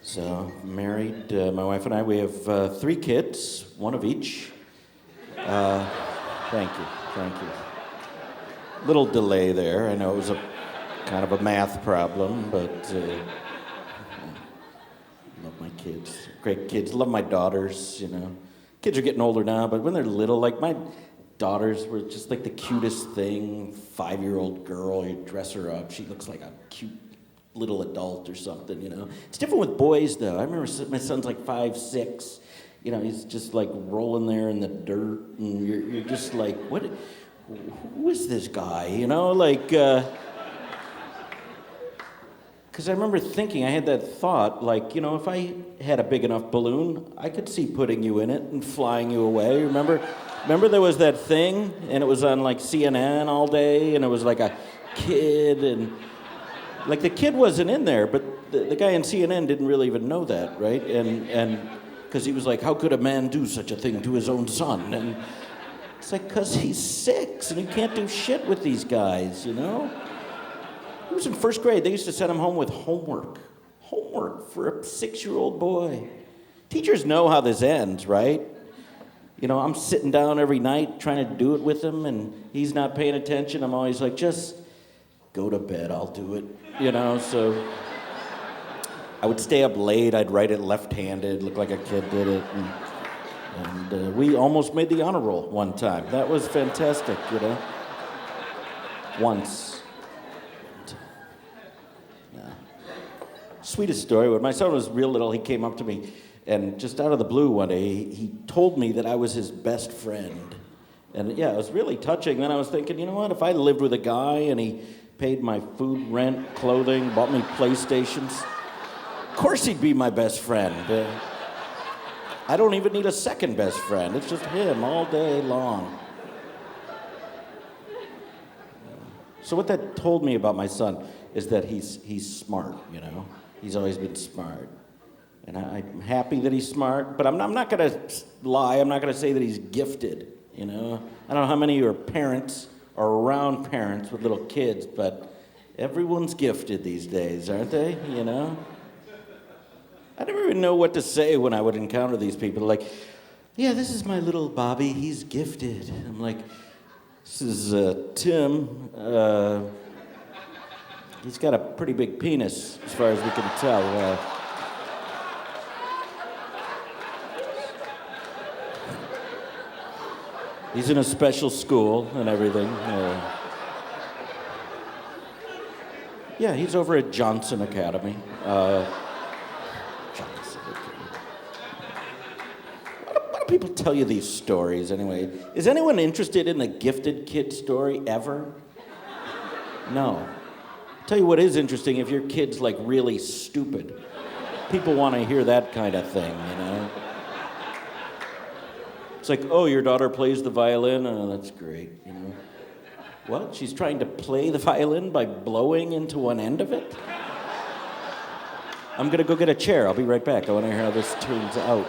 So, married, my wife and I, we have 3 kids, one of each. Thank you, thank you. Little delay there. I know it was a kind of a math problem, but love my kids. Great kids. Love my daughters, you know. Kids are getting older now, but when they're little, like my daughters were just like the cutest thing. 5-year-old girl, you dress her up, she looks like a cute little adult or something, you know. It's different with boys, though. I remember my son's like 5, 6. You know, he's just like rolling there in the dirt, and you're just like, what? Who is this guy? You know, like, because I remember thinking, I had that thought, like, you know, if I had a big enough balloon, I could see putting you in it and flying you away. Remember there was that thing, and it was on like CNN all day, and it was like a kid, and like the kid wasn't in there, but the guy in CNN didn't really even know that, right? And because he was like, how could a man do such a thing to his own son? And it's like, because he's 6 and he can't do shit with these guys, you know? He was in 1st grade. They used to send him home with homework. Homework for a 6-year-old boy. Teachers know how this ends, right? You know, I'm sitting down every night trying to do it with him, and he's not paying attention. I'm always like, just go to bed, I'll do it. You know, so I would stay up late. I'd write it left-handed, look like a kid did it. And we almost made the honor roll one time. That was fantastic, you know. Once. Yeah. Sweetest story. When my son was real little, he came up to me, and just out of the blue one day, he told me that I was his best friend. And yeah, it was really touching. Then I was thinking, you know what, if I lived with a guy and he paid my food, rent, clothing, bought me PlayStations, of course he'd be my best friend. I don't even need a second best friend. It's just him all day long. So what that told me about my son is that he's smart, you know. He's always been smart. And I'm happy that he's smart, but I'm not going to lie. I'm not going to say that he's gifted, you know. I don't know how many of your parents are around parents with little kids, but everyone's gifted these days, aren't they, you know? I never even know what to say when I would encounter these people. Like, yeah, this is my little Bobby. He's gifted. I'm like, this is Tim. He's got a pretty big penis, as far as we can tell. He's in a special school and everything. Yeah, he's over at Johnson Academy. Why do people tell you these stories anyway? Is anyone interested in the gifted kid story ever? No. Tell you what is interesting, if your kid's like really stupid. People want to hear that kind of thing, you know? It's like, oh, your daughter plays the violin? Oh, that's great, you know? What? She's trying to play the violin by blowing into one end of it? I'm gonna go get a chair. I'll be right back. I want to hear how this turns out.